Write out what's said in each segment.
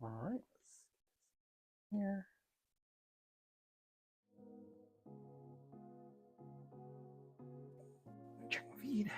All right, here. Check my feed.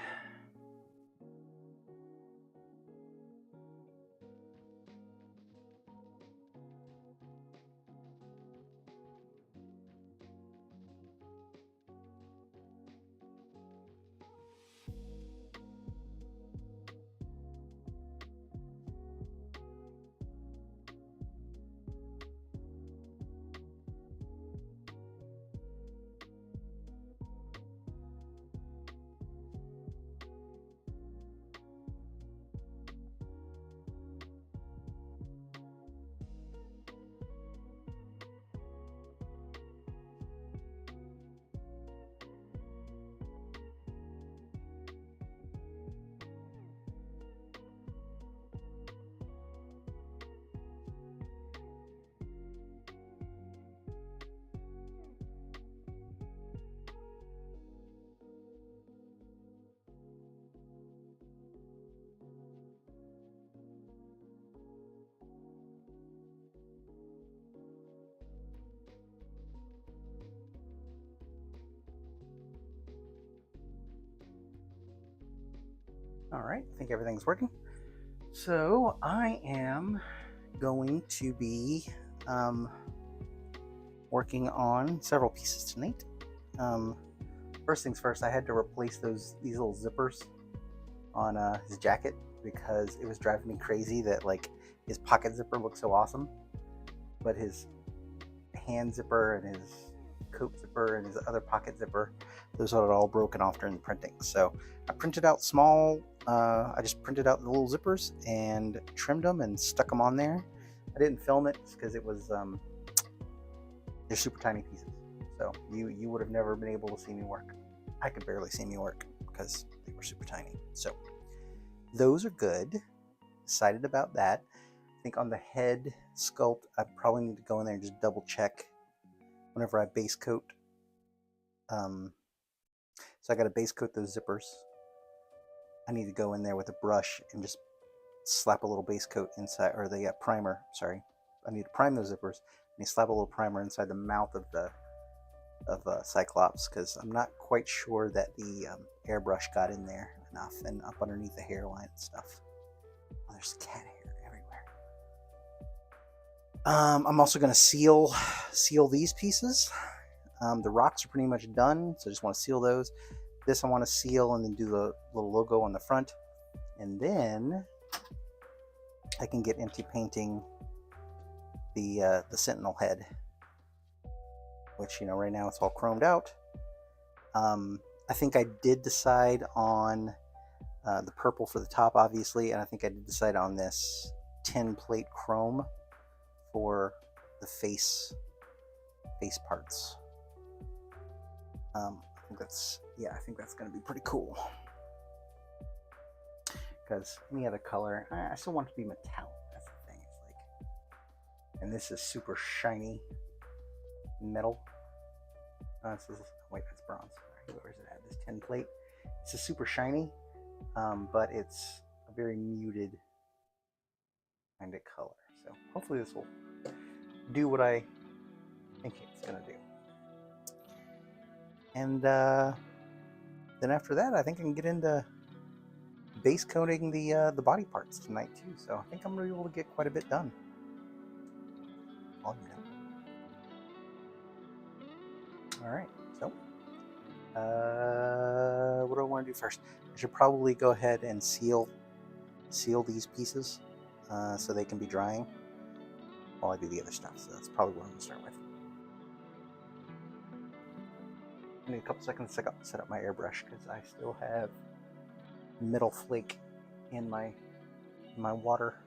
All right, I think everything's working. So I am going to be working on several pieces tonight. First things first, I had to replace these little zippers on his jacket because it was driving me crazy that like his pocket zipper looked so awesome, but his hand zipper and his coat zipper and his other pocket zipper, those are all broken off during the printing. So I printed out I just printed out the little zippers and trimmed them and stuck them on there. I didn't film it because it was they're super tiny pieces, so you would have never been able to see me work. I could barely see me work because they were super tiny. So those are good. Excited about that. I think on the head sculpt, I probably need to go in there and just double check whenever I base coat. So I got to base coat those zippers. I need to go in there with a brush and just slap a little base coat inside, or the primer, sorry. I need to prime those zippers. And you slap a little primer inside the mouth of the Cyclops, because I'm not quite sure that the airbrush got in there enough and up underneath the hairline and stuff. Oh, there's cat hair everywhere. I'm also going to seal these pieces. The rocks are pretty much done, so I just want to seal those. This I want to seal and then do the little logo on the front. And then I can get into painting the Sentinel head, which, you know, right now it's all chromed out. I think I did decide on the purple for the top, obviously, and I think I did decide on this tin plate chrome for the face parts. I think that's going to be pretty cool. Because any other color, I still want it to be metallic. That's the thing. It's like, and this is super shiny metal. This is, wait, that's bronze. Where is it at? This tin plate. It's a super shiny, but it's a very muted kind of color. So hopefully this will do what I think it's gonna do. And then after that, I think I can get into base coating the body parts tonight too. So I think I'm gonna be able to get quite a bit done. All right. So what do I want to do first? I should probably go ahead and seal these pieces so they can be drying while I do the other stuff. So that's probably what I'm gonna start with. I need a couple seconds to set up my airbrush because I still have metal flake in my water,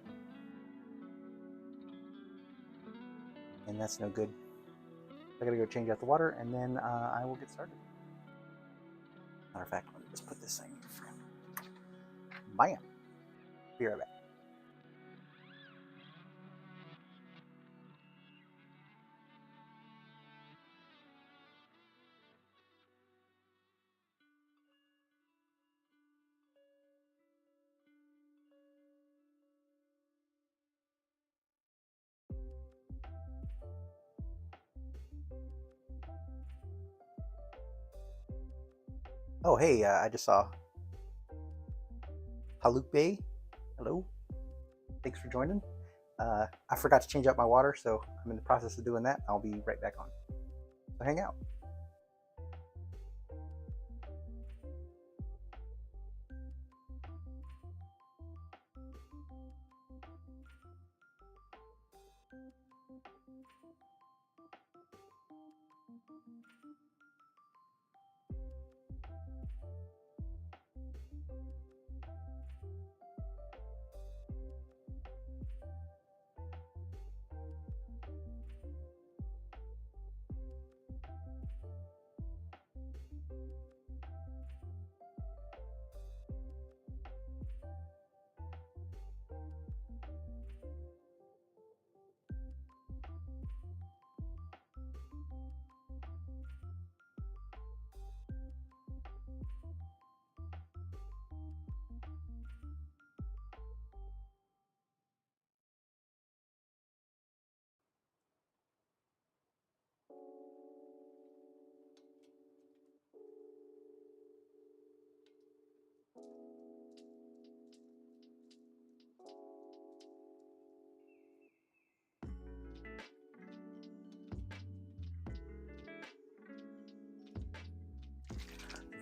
and that's no good. I gotta go change out the water, and then I will get started. Matter of fact, let me just put this thing in frame. Bam! Be right back. Oh, hey, I just saw Halupe. Hello. Thanks for joining. I forgot to change out my water, so I'm in the process of doing that. I'll be right back on. So hang out.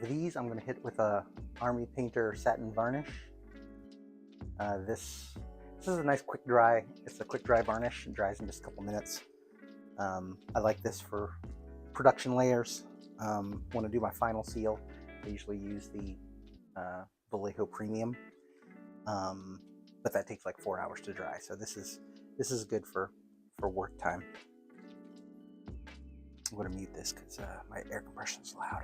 For these, I'm going to hit with a Army Painter Satin Varnish. This is a nice quick dry. It's a quick dry varnish. It dries in just a couple minutes. I like this for production layers. Want to do my final seal, I usually use the Vallejo Premium, but that takes like 4 hours to dry. So this is good for work time. I'm going to mute this because my air compression is loud.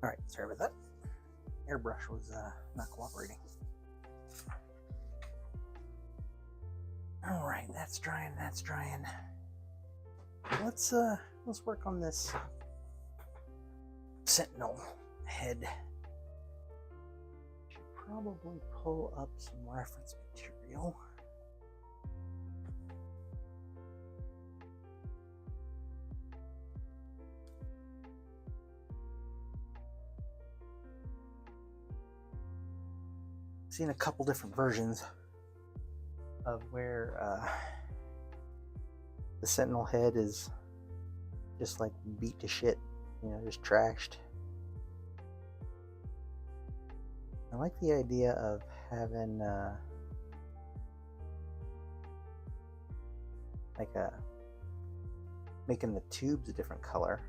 Alright, sorry about that. Airbrush was not cooperating. Alright, that's drying, that's drying. Let's work on this Sentinel head. Should probably pull up some reference material. Seen a couple different versions of where the Sentinel head is just like beat to shit, you know, just trashed. I like the idea of having making the tubes a different color,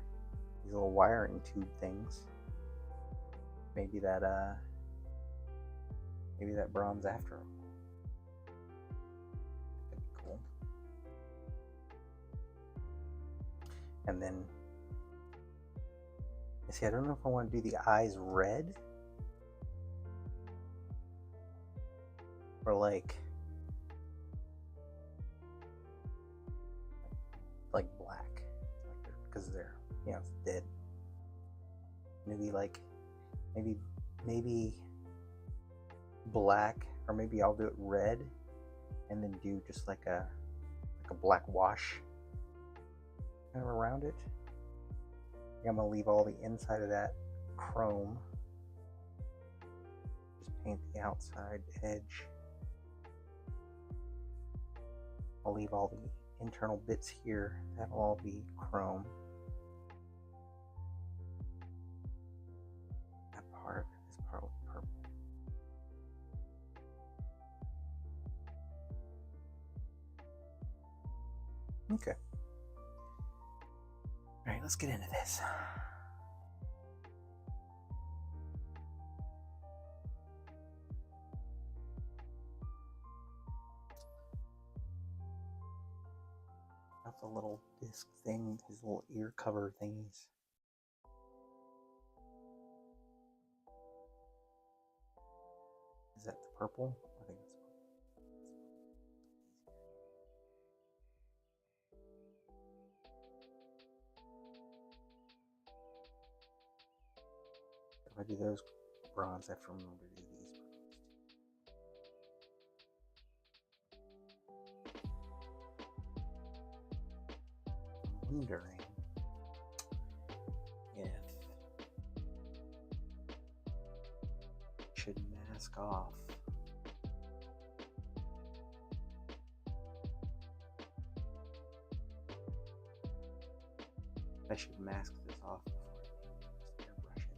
these little wiring tube things. Maybe that bronze after all. That'd be cool. And then, see, I don't know if I want to do the eyes red or like black, because they're, you know, dead. Maybe black, or maybe I'll do it red and then do just like a black wash kind of around it. I'm gonna leave all the inside of that chrome, just paint the outside edge. I'll leave all the internal bits here, that'll all be chrome. That part, this part will be purple. Okay. All right, let's get into this. Got the little disc thing, these little ear cover thingies. Is that the purple? I think it's purple. If I do those bronze, I have to remember to do these bronze. I'm wondering if I should mask off I should mask this off before I airbrush it.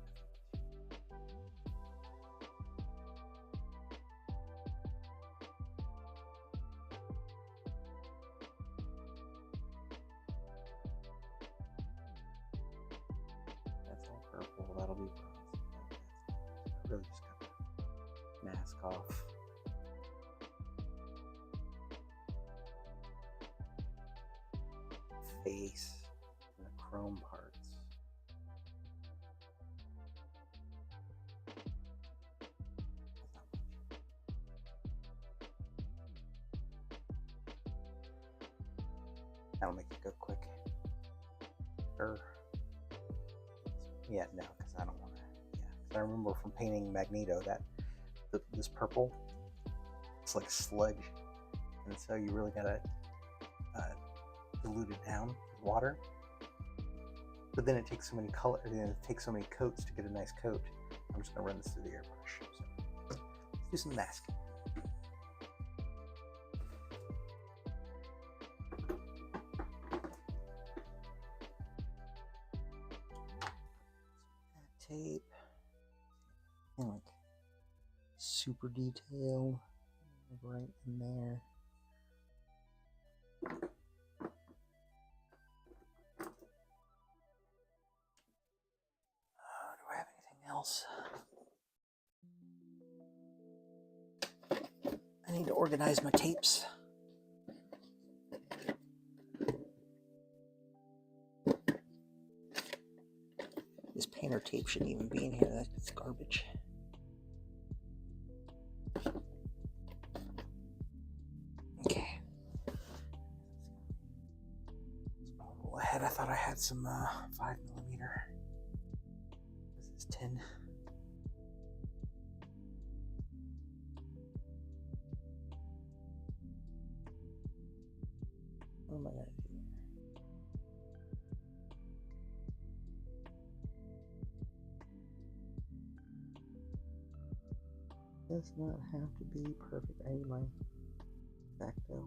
That's all purple. That'll be bronze. I really just gotta mask off. Face and the chrome parts. That'll make it go quick. Yeah, no, because I don't want to. Yeah, because I remember from painting Magneto that this purple, it's like sludge, and so you really gotta dilute it down with water. But then it takes so many it takes so many coats to get a nice coat. I'm just gonna run this through the airbrush. So let's do some masking. Tape and like super detail right in there. Do I have anything else? I need to organize my tapes. This painter tape shouldn't even be in here. That's garbage. Okay. Small roll ahead. I thought I had some 5mm. This is 10. What am I gonna do? Does not have to be perfect. I need my X-Acto.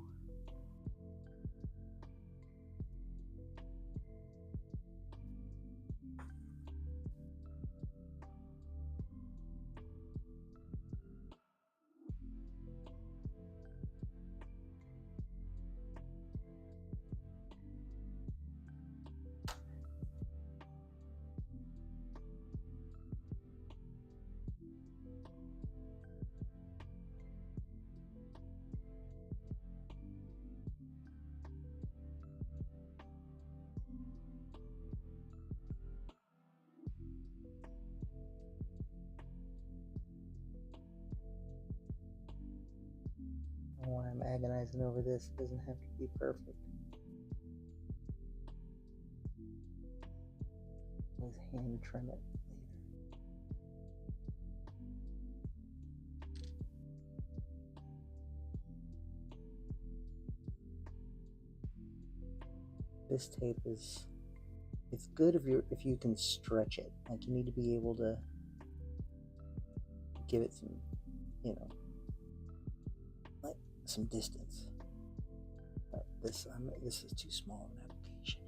I don't know why I'm agonizing over this. It doesn't have to be perfect. Always hand trim it later. This tape is, it's good if you can stretch it. Like, you need to be able to give it some, like some distance. But this is too small an application.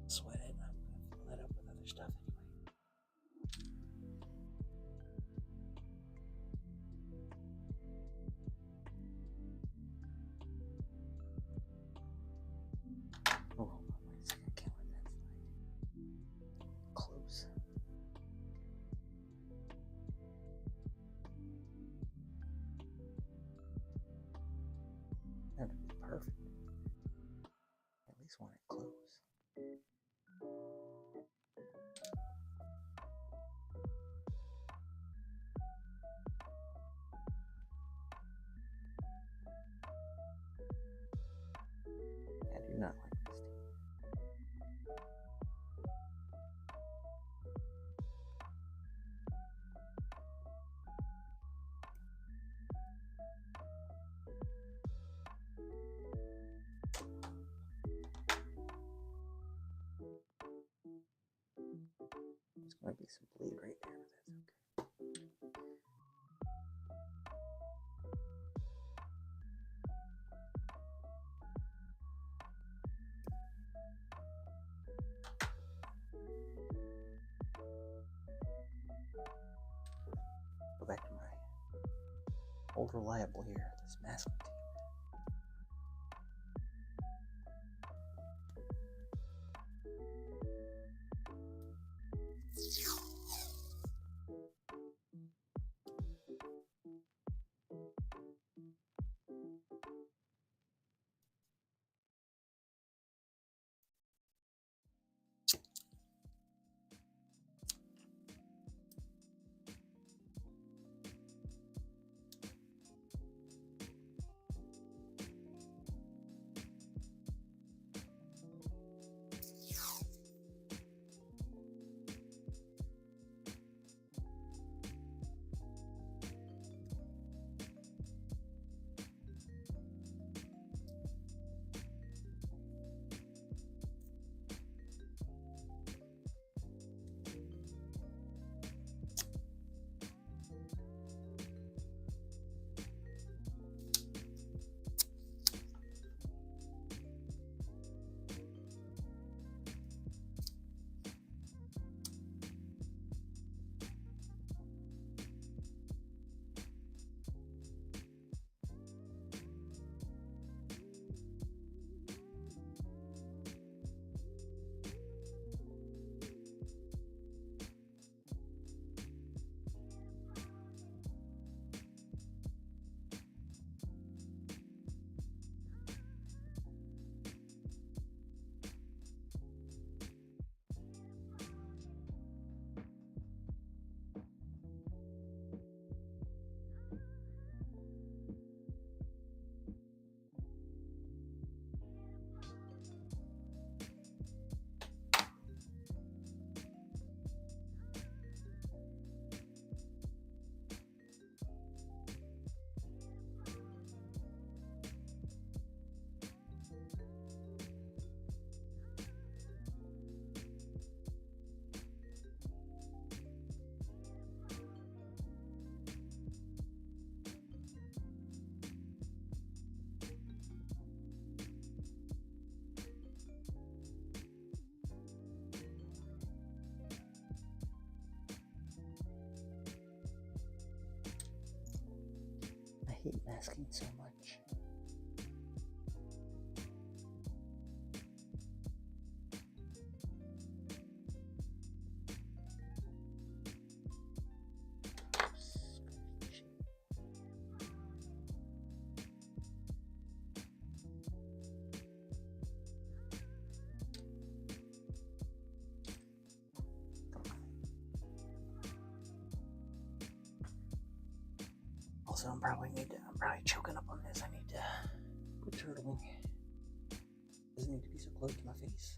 Sweat it. I'm gonna fill that up with other stuff anyway. Oh, wait a second, I can't let that slide. Close. Might be some bleed right there, but that's okay. Go back to my old reliable here, this masking tape. I hate masking so much. Also, I'm probably choking up on this. I need to quit turtling. Doesn't need to be so close to my face.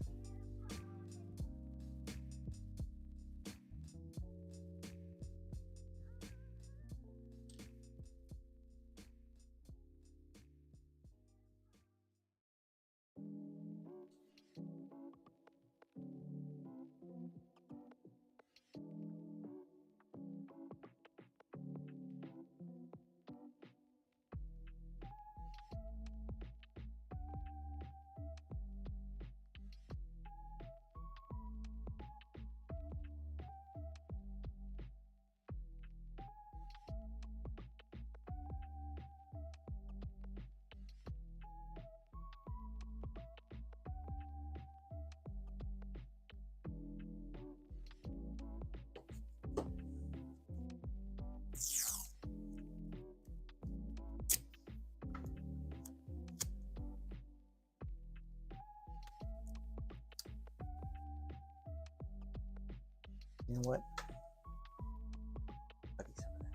You know what? Putty some of that.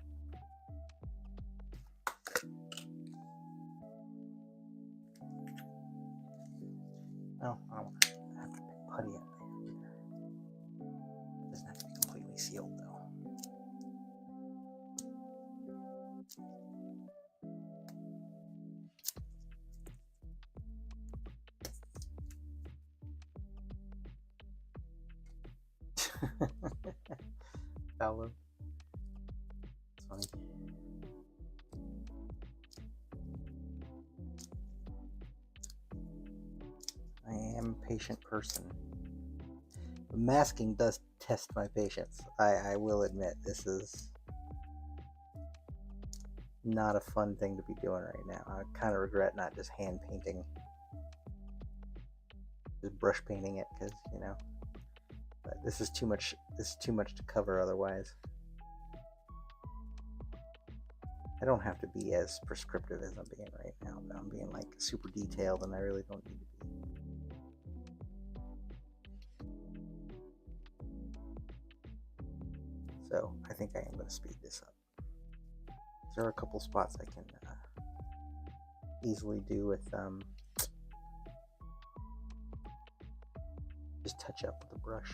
Well, I don't want to have to pick putty up there either. It doesn't have to be completely sealed though. Paolo. It's funny. I am a patient person. Masking does test my patience. I will admit, this is not a fun thing to be doing right now. I kind of regret not just hand painting, just brush painting it, because you know. But this is too much. This is too much to cover otherwise. I don't have to be as prescriptive as I'm being right now, but I'm being like super detailed, and I really don't need to be. So I think I am going to speed this up. There are a couple spots I can easily do with just touch up with the brush.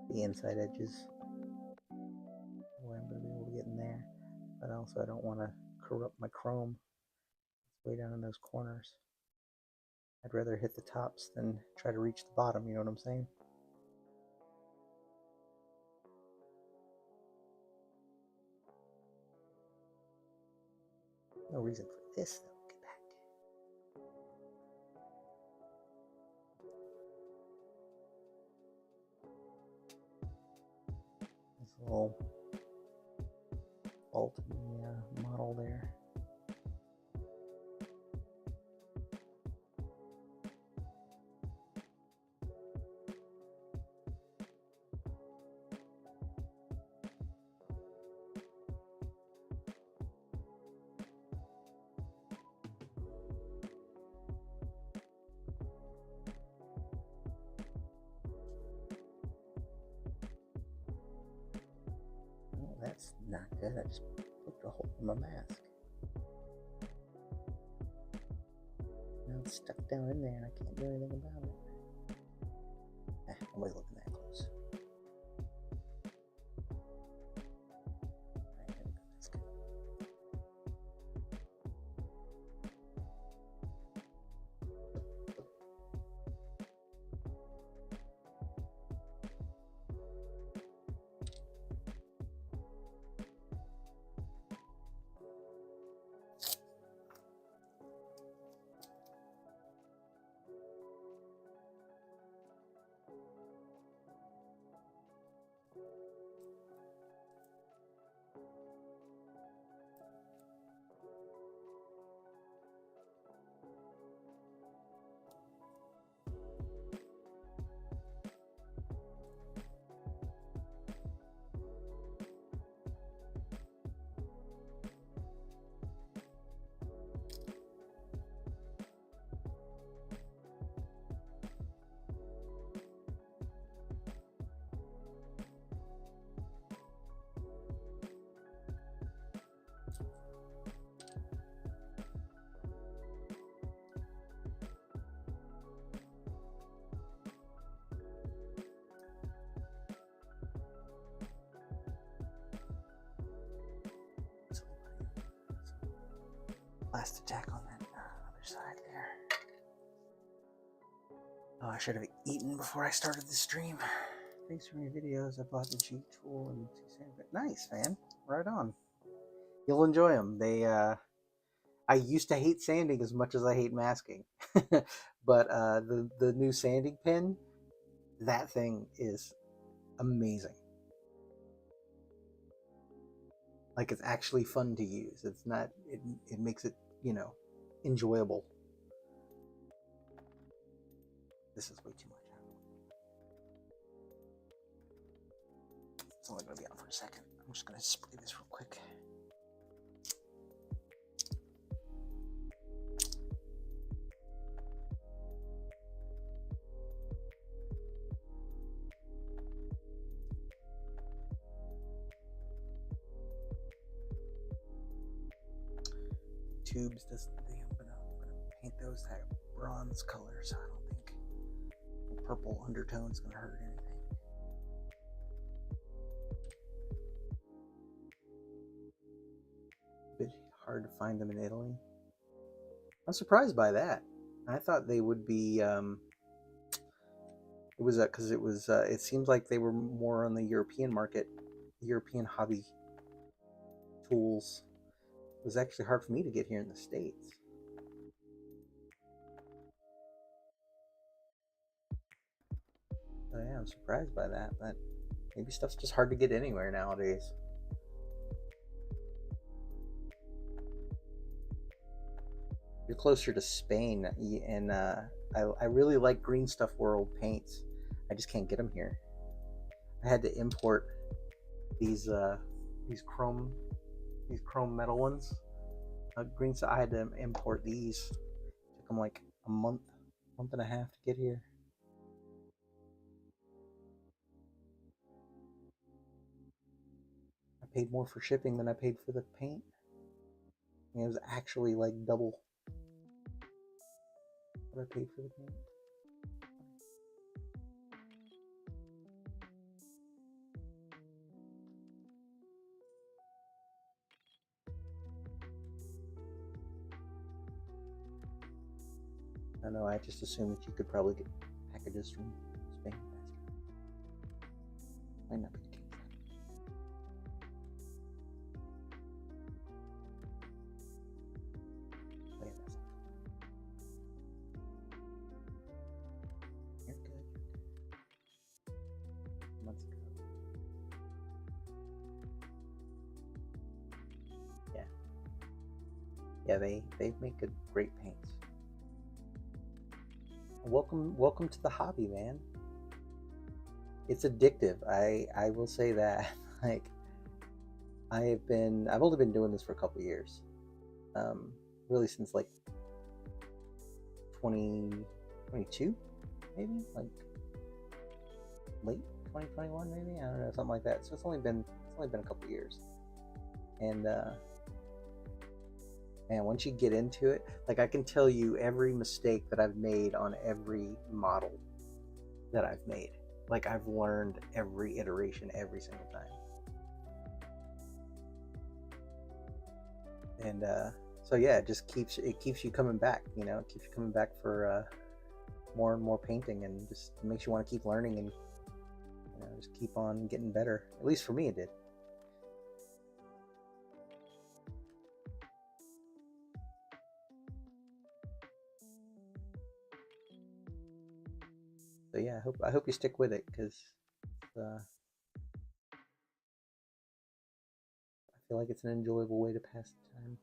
The inside edges, where I'm going to be able to get in there, but also I don't want to corrupt my chrome. It's way down in those corners. I'd rather hit the tops than try to reach the bottom, you know what I'm saying? No reason for this though. Get back. This little bolt in the model there. That's not good. I just poked a hole in my mask. Now it's stuck down in there and I can't do anything about it. Nobody's looking that close. Alright, there we go. That's good. Last attack on that other side there. Oh, I should have eaten before I started the stream. Thanks for your videos. I bought the G tool and 2 sandpaper. Nice, man. Right on. You'll enjoy them. They, I used to hate sanding as much as I hate masking, but the new sanding pen, that thing is amazing. Like, it's actually fun to use. It's not. It makes it, you know, enjoyable. This is way too much. It's only going to be on for a second. I'm just going to spray this real quick. Tubes doesn't. I'm gonna paint those that bronze color, so I don't think the purple undertone is gonna hurt anything. hard to find them in Italy. I'm surprised by that. I thought they would be. It was because it was. It seems like they were more on the European market, European hobby tools. It was actually hard for me to get here in the States. So yeah, I'm surprised by that. But maybe stuff's just hard to get anywhere nowadays. You're closer to Spain, and I really like Green Stuff World paints. I just can't get them here. I had to import these these chrome these chrome metal ones. Green Stuff. I had to import these. It took them like a month and a half to get here. I paid more for shipping than I paid for the paint. I mean, it was actually like double what I paid for the paint. I know. I just assumed that you could probably get packages from Spain faster. Might not be the case. Oh, yeah, that's you're good. Months ago. Yeah. Yeah, they make good great paints. Welcome to the hobby, man. It's addictive. I will say that. Like I've only been doing this for a couple years. Really since like 2022, maybe like late 2021, maybe, I don't know, something like that. So it's only been a couple years, and man, once you get into it, like I can tell you every mistake that I've made on every model that I've made. Like I've learned every iteration every single time. And so yeah, it just keeps you coming back. You know, it keeps you coming back for more and more painting, and just makes you want to keep learning and just keep on getting better. At least for me, it did. So yeah, I hope you stick with it because I feel like it's an enjoyable way to pass the time.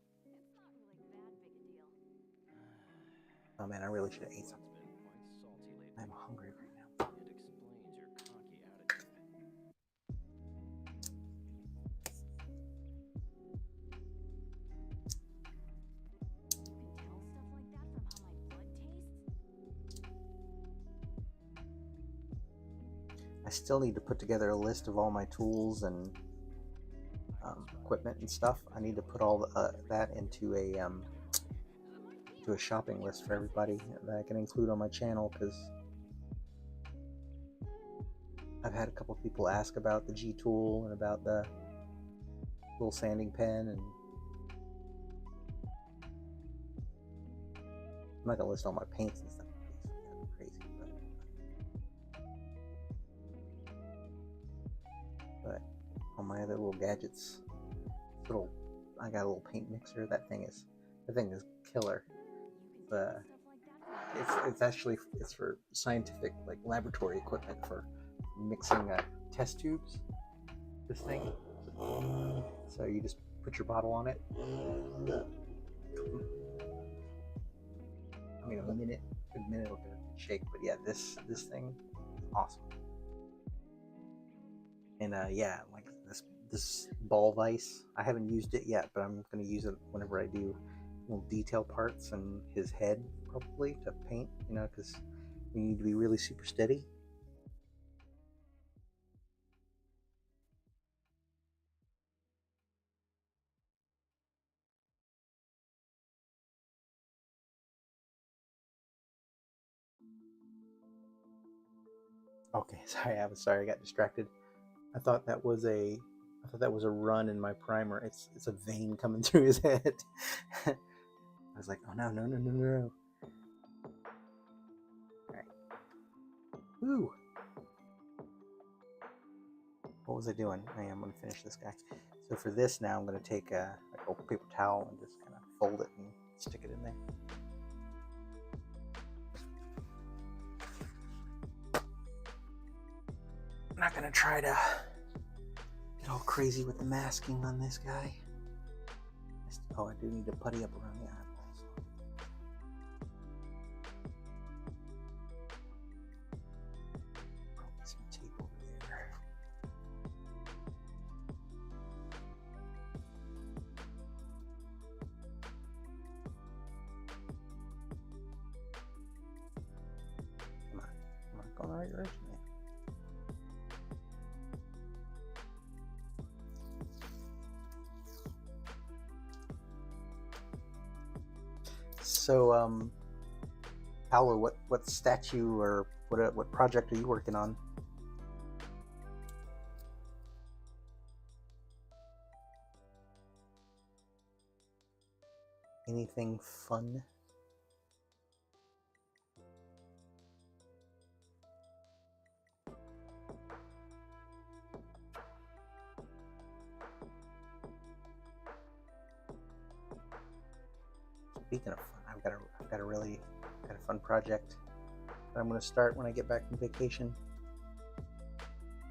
Oh man, I really should have ate something. I'm hungry right now. I still need to put together a list of all my tools and equipment and stuff. I need to put all that into a shopping list for everybody that I can include on my channel, because I've had a couple people ask about the G tool and about the little sanding pen, and I'm not gonna list all my paints and stuff. It's crazy, but all my other little gadgets, I got a little paint mixer. That thing is killer. It's actually it's for scientific, like laboratory equipment for mixing test tubes. This thing. So you just put your bottle on it. I mean, a minute it'll shake, but yeah, this thing is awesome. And yeah, like this ball vise, I haven't used it yet, but I'm gonna use it whenever I do little detail parts and his head, probably, to paint. You know, because you need to be really super steady. Okay, sorry, I got distracted. I thought that was a I thought that was a run in my primer. It's a vein coming through his head. I was like, oh no, no, no, no, no. Alright. Woo! What was I doing? I'm going to finish this guy. So for this now, I'm going to take a paper towel and just kind of fold it and stick it in there. I'm not going to try to get all crazy with the masking on this guy. Oh, I do need to putty up around the eyeballs. Probably some tape over there. Come on, I'm not going the right direction. So, Paolo, what statue or what project are you working on? Anything fun? Speaking of fun, I've got a really fun project that I'm going to start when I get back from vacation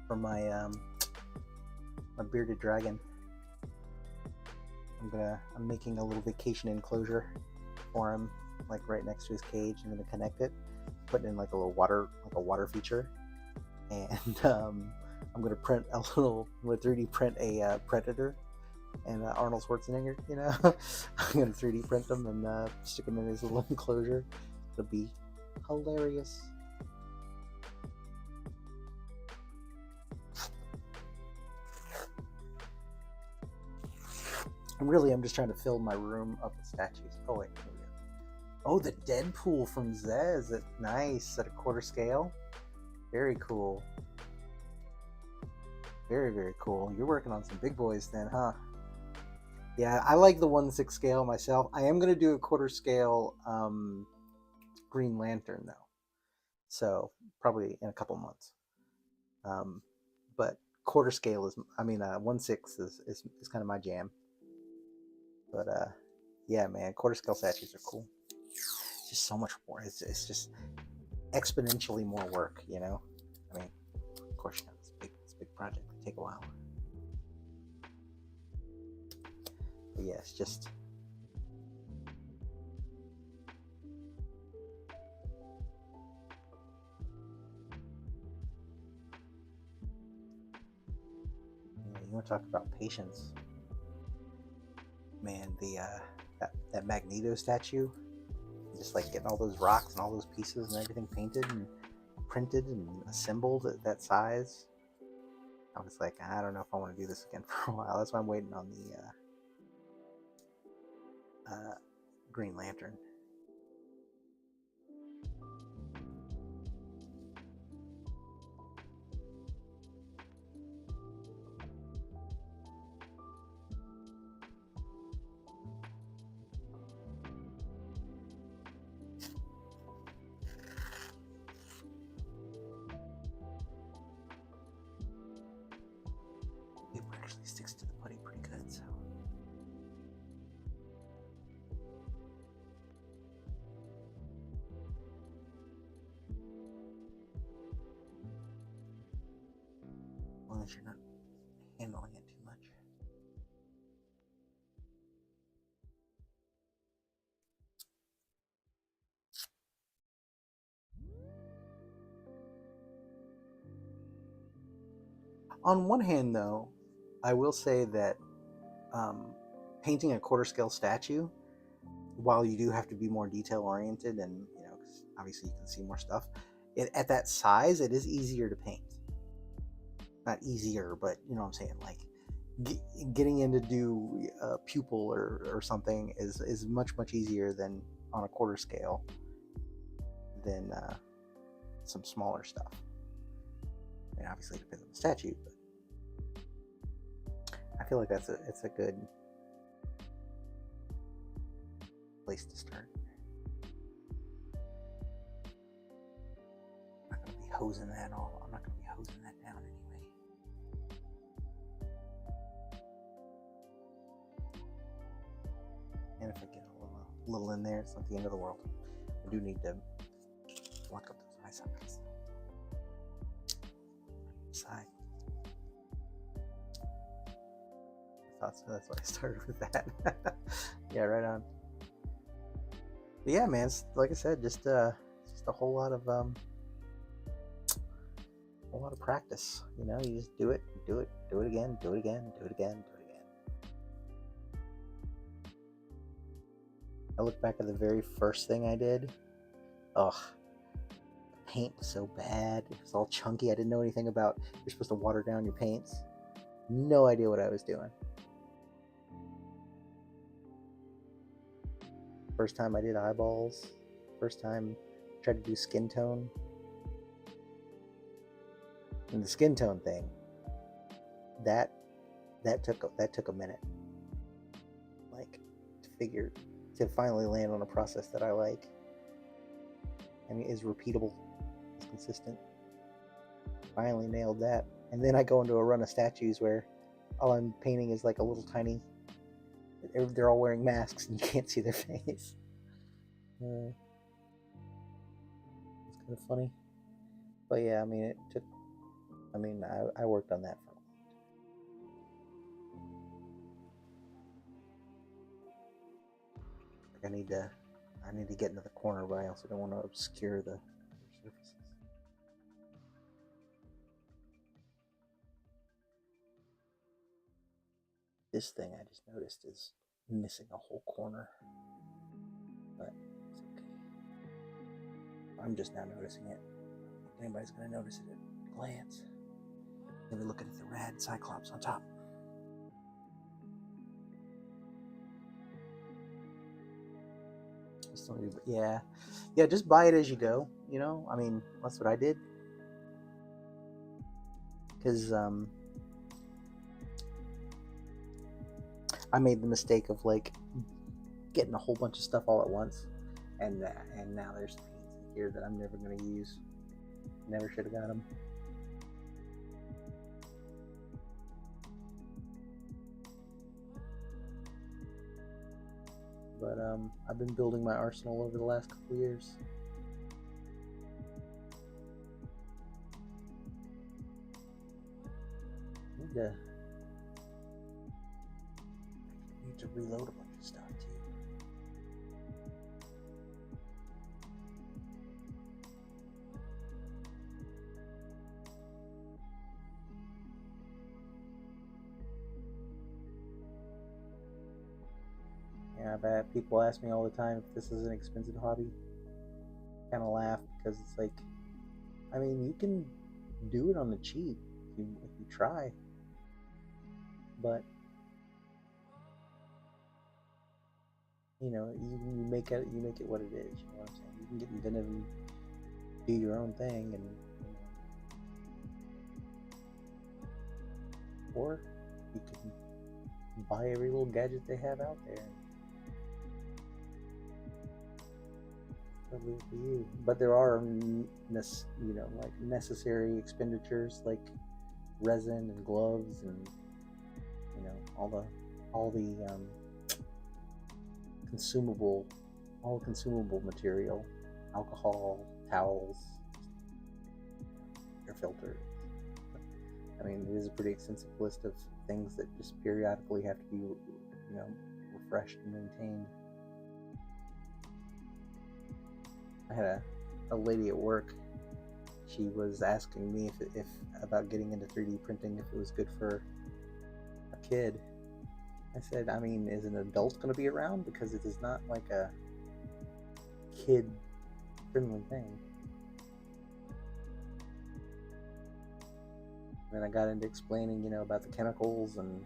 for my my bearded dragon. I'm making a little vacation enclosure for him, like right next to his cage. I'm going to connect it, putting in like a water feature, and I'm going to print a little, I'm going to 3D print a predator and Arnold Schwarzenegger, you know. I'm going to 3D print them and stick them in his little enclosure. It'll be hilarious. I'm just trying to fill my room up with statues. Oh wait, here we go. Oh, the Deadpool from Zez. Nice, at a quarter scale. Very cool. Very, very cool. You're working on some big boys then, huh? Yeah, I like the 1/6 scale myself. I am going to do a quarter scale Green Lantern though, so probably in a couple months. But quarter scale is, 1/6 is kind of my jam. But yeah, man, quarter scale statues are cool. It's just so much more. It's just exponentially more work, you know. I mean, of course, you know, it's a big project. It take a while. But yeah, it's just. You want to talk about patience, man? That Magneto statue, just like getting all those rocks and all those pieces and everything painted and printed and assembled at that size. I was like, I don't know if I want to do this again for a while. That's why I'm waiting on the Green Lantern. It actually sticks to the putty pretty good, so. As long as you're not handling it too much. On one hand, though, I will say that painting a quarter scale statue, while you do have to be more detail oriented and, you know, 'cause obviously you can see more stuff, at that size, it is easier to paint. Not easier, but you know what I'm saying? Like, getting in to do a pupil or something is much easier than on a quarter scale than some smaller stuff. I mean, obviously it depends on the statue, but feel like it's a good place to start. I'm not gonna be hosing that all. I'm not gonna be hosing that down anyway. And if I get a little in there, it's not the end of the world. I do need to lock up those eye sockets. Side. I thought so. That's why I started with that. Yeah, right on. But yeah, man. Like I said, just a whole lot of practice. You know, you just do it again, do it again, do it again. I look back at the very first thing I did. Ugh. The paint was so bad. It was all chunky. I didn't know anything about you're supposed to water down your paints. No idea what I was doing. First time I did eyeballs. First time I tried to do skin tone. And the skin tone thing, that took a minute. Like to finally land on a process that I like. I mean, is repeatable, is consistent. Finally nailed that. And then I go into a run of statues where all I'm painting is like a little tiny. They're all wearing masks and you can't see their face. It's kind of funny. But yeah, I mean, it took. I mean, I worked on that for a while. I need to get into the corner, but I also don't want to obscure the surfaces. This thing I just noticed is missing a whole corner, but it's okay. I'm just now noticing it. If anybody's going to notice it at a glance. Maybe looking at the rad Cyclops on top. Yeah, just buy it as you go. You know, I mean, that's what I did. Because I made the mistake of like getting a whole bunch of stuff all at once, and now there's paints in here that I'm never going to use. Never should have got them. But I've been building my arsenal over the last couple years. Need to reload a bunch of stuff too. Yeah, I bet people ask me all the time if this is an expensive hobby. Kind of laugh because it's like, I mean, you can do it on the cheap if you try, but you know, you make it what it is. You know what I'm saying? You can get inventive and do your own thing, and or you can buy every little gadget they have out there. Probably for you, but there are like necessary expenditures like resin and gloves and all the consumable material, alcohol, towels, air filter. I mean, it is a pretty extensive list of things that just periodically have to be refreshed and maintained. I had a lady at work. She was asking me if about getting into 3D printing, if it was good for a kid. I said, I mean, is an adult going to be around? Because it is not like a kid-friendly thing. Then I got into explaining, about the chemicals and,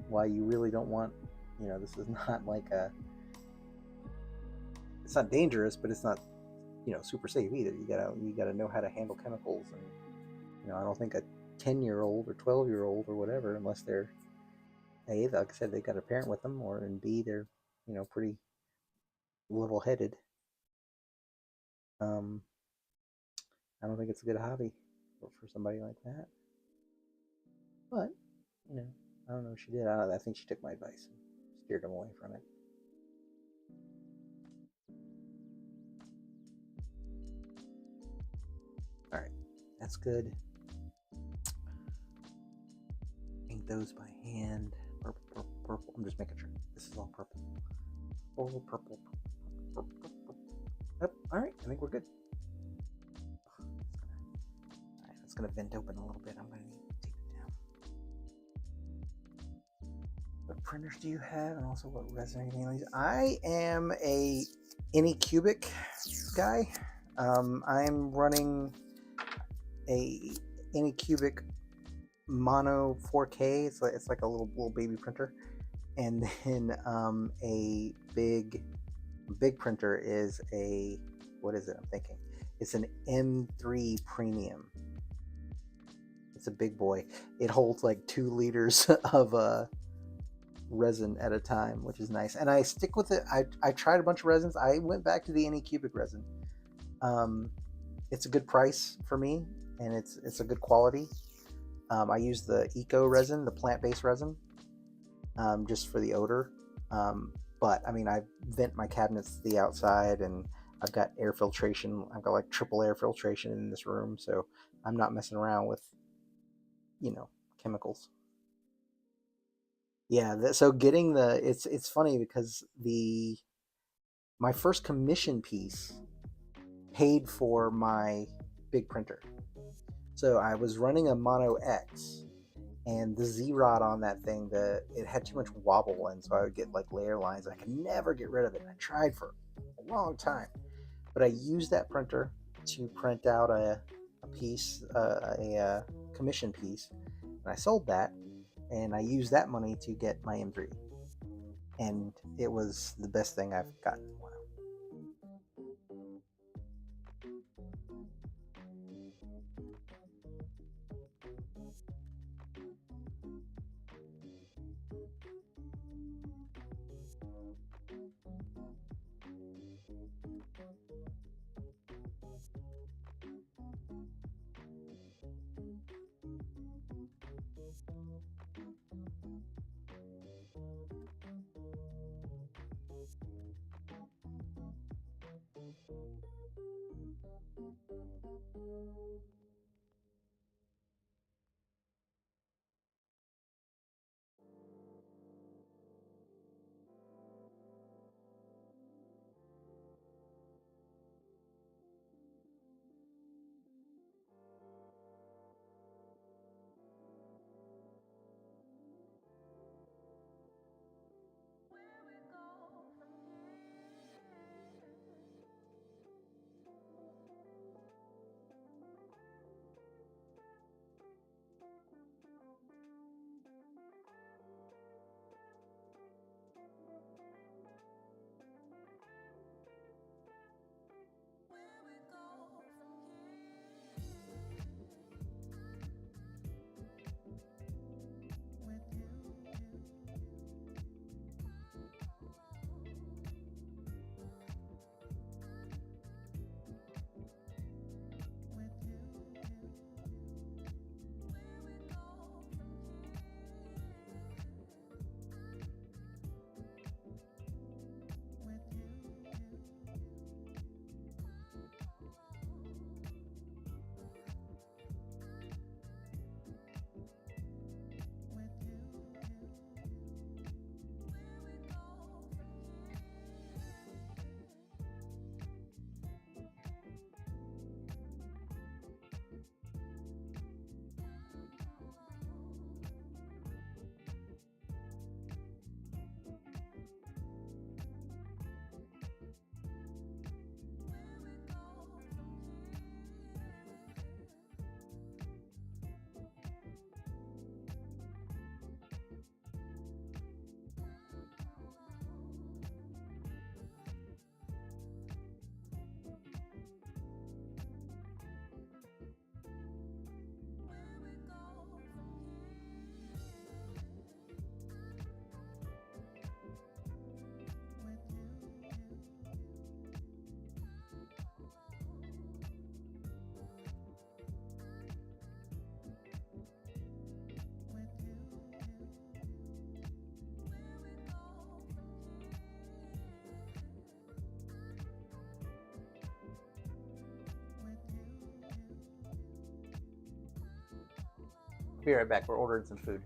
why you really don't want, this is not like it's not dangerous, but it's not, super safe either. You gotta know how to handle chemicals, and I don't think 10-year-old or 12-year-old or whatever, unless they're A, like I said, they got a parent with them, or and B, they're pretty level-headed. Um, I don't think it's a good hobby for somebody like that. But I don't know if she did. I think she took my advice and steered him away from it. All right, that's good. Paint those by hand. Purple, purple, purple. I'm just making sure this is all purple. Purple, purple, purple, purple, purple. Yep. All right, I think we're good. All right, it's gonna vent open a little bit. I'm gonna need to tape it down. What printers do you have, and also what resin? I am a Anycubic guy. I'm running a Anycubic Mono 4K. It's like a little baby printer, and then a big printer is a, what is it? I'm thinking it's an M3 Premium. It's a big boy. It holds like 2 liters of resin at a time, which is nice. And I stick with it. I tried a bunch of resins. I went back to the Anycubic resin. It's a good price for me, and it's a good quality. I use the eco resin, the plant-based resin, just for the odor. But I mean, I vent my cabinets to the outside, and I've got air filtration. I've got like triple air filtration in this room, so I'm not messing around with, chemicals. Yeah, so getting it's funny because my first commission piece paid for my big printer. So I was running a Mono X, and the Z rod on that thing, it had too much wobble, and so I would get like layer lines. I could never get rid of it. I tried for a long time, but I used that printer to print out a piece, a commission piece, and I sold that, and I used that money to get my M3, and it was the best thing I've gotten. Wow. Be right back. We're ordering some food.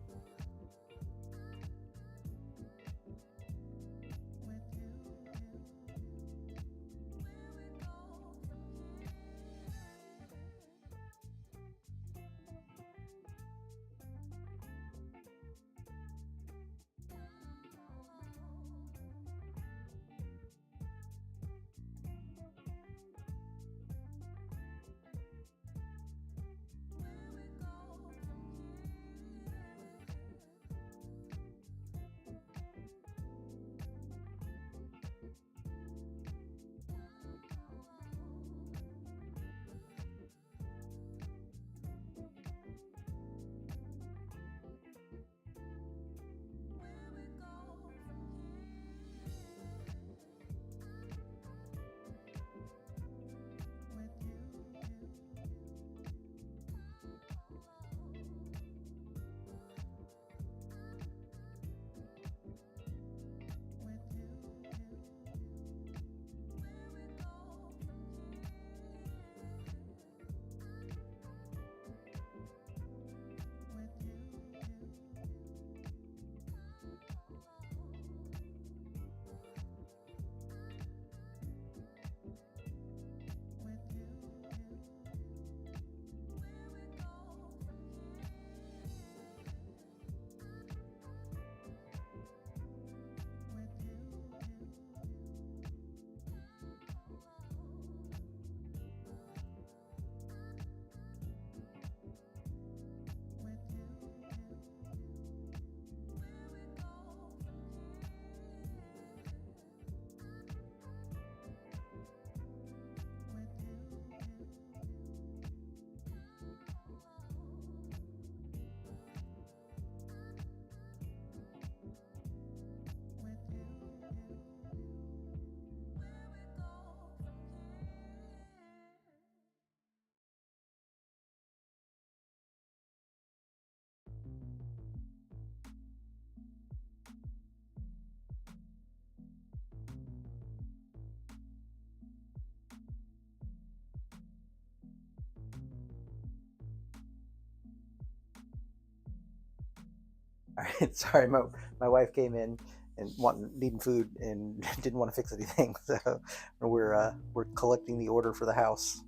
All right, sorry, my wife came in and needing food and didn't want to fix anything, so we're collecting the order for the house.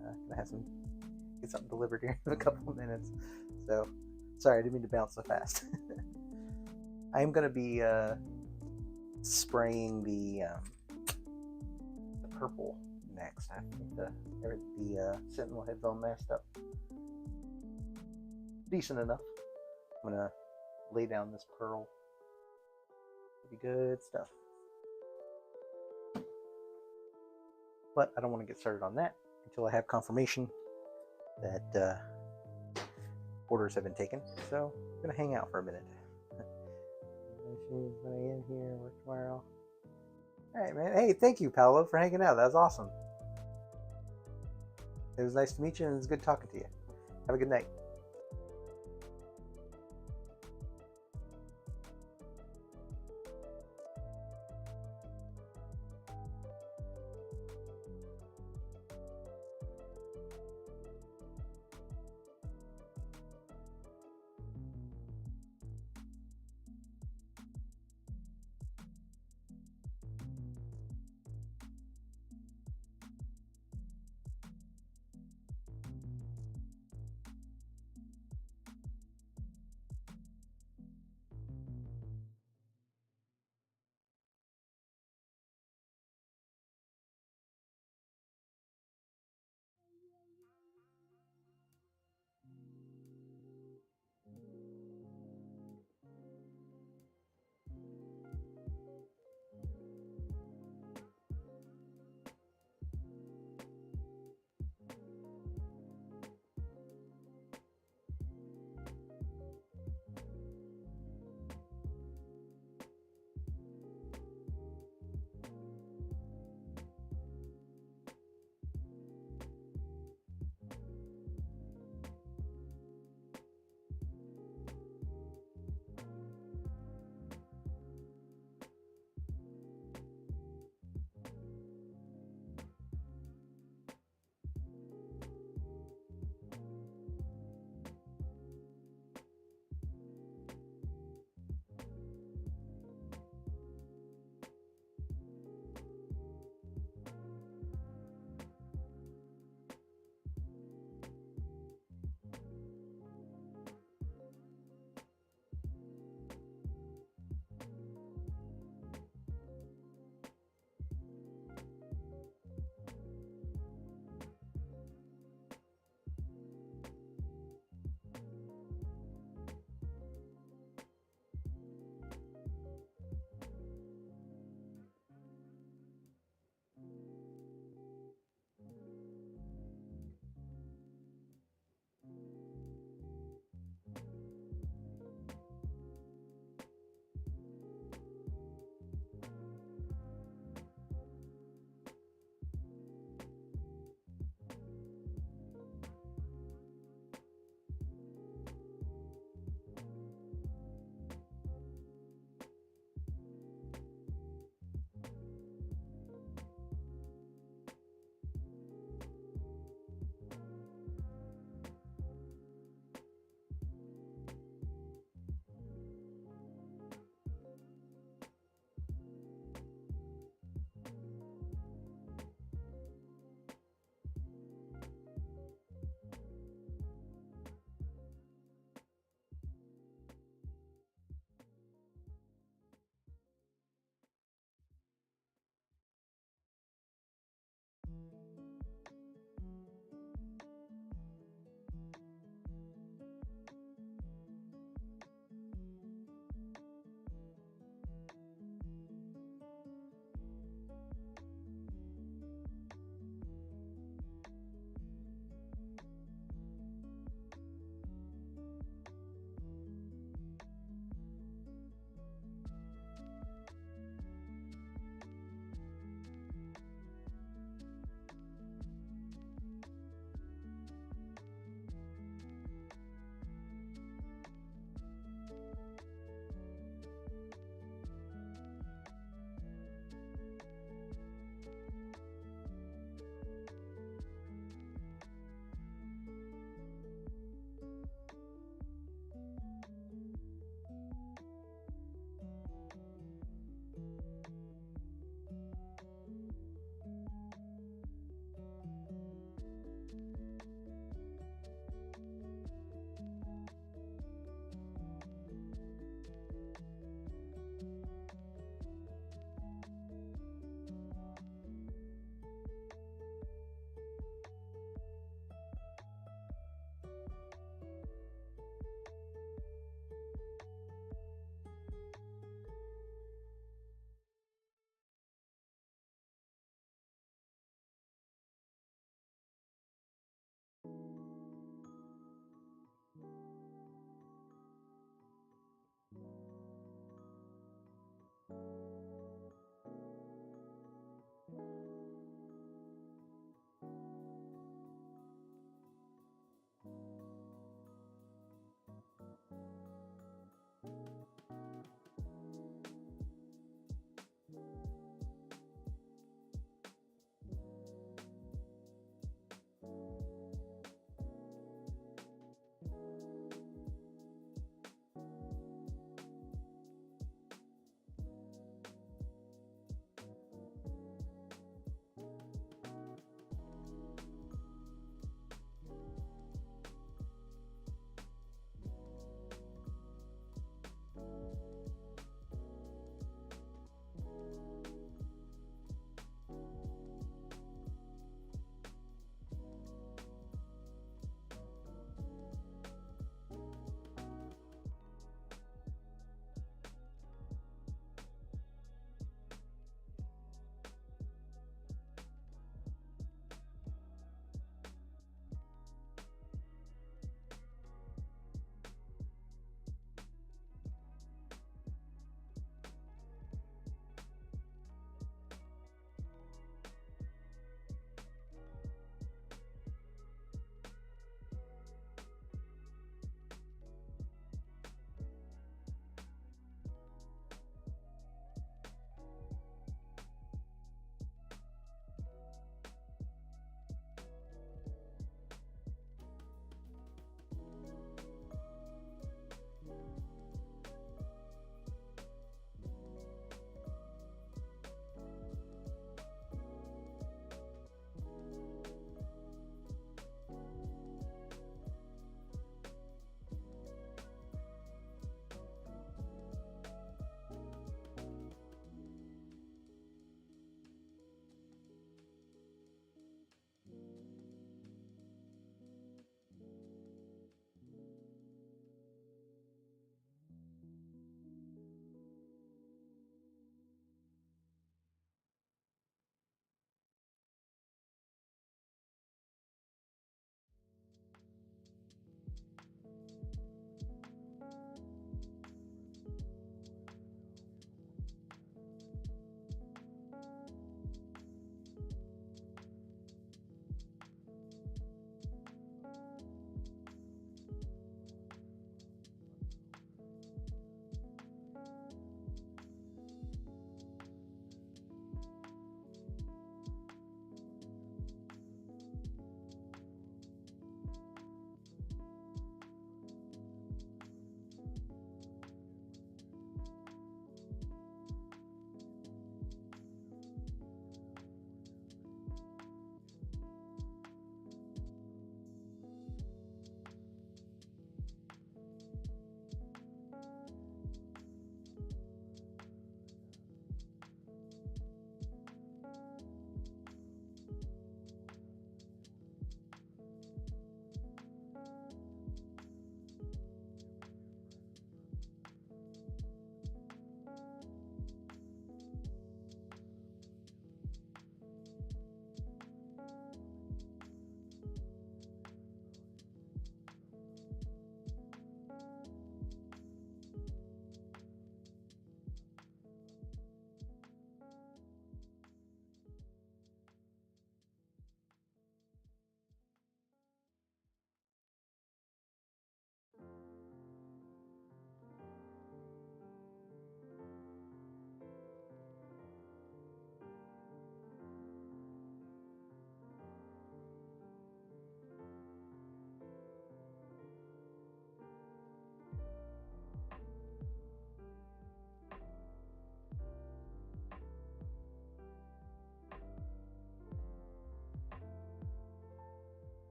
Gonna have some get something delivered here in a couple of minutes. So sorry, I didn't mean to bounce so fast. I am gonna be spraying the purple next. I think the Sentinel head's all messed up. Decent enough. I'm gonna lay down this pearl. It'll be good stuff. But I don't want to get started on that until I have confirmation that orders have been taken. So I'm gonna hang out for a minute. When I end here, work tomorrow. All right, man. Hey, thank you, Paolo, for hanging out. That was awesome. It was nice to meet you, and it was good talking to you. Have a good night.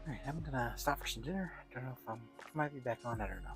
Alright, I'm gonna stop for some dinner. Don't know if I might be back on, I don't know.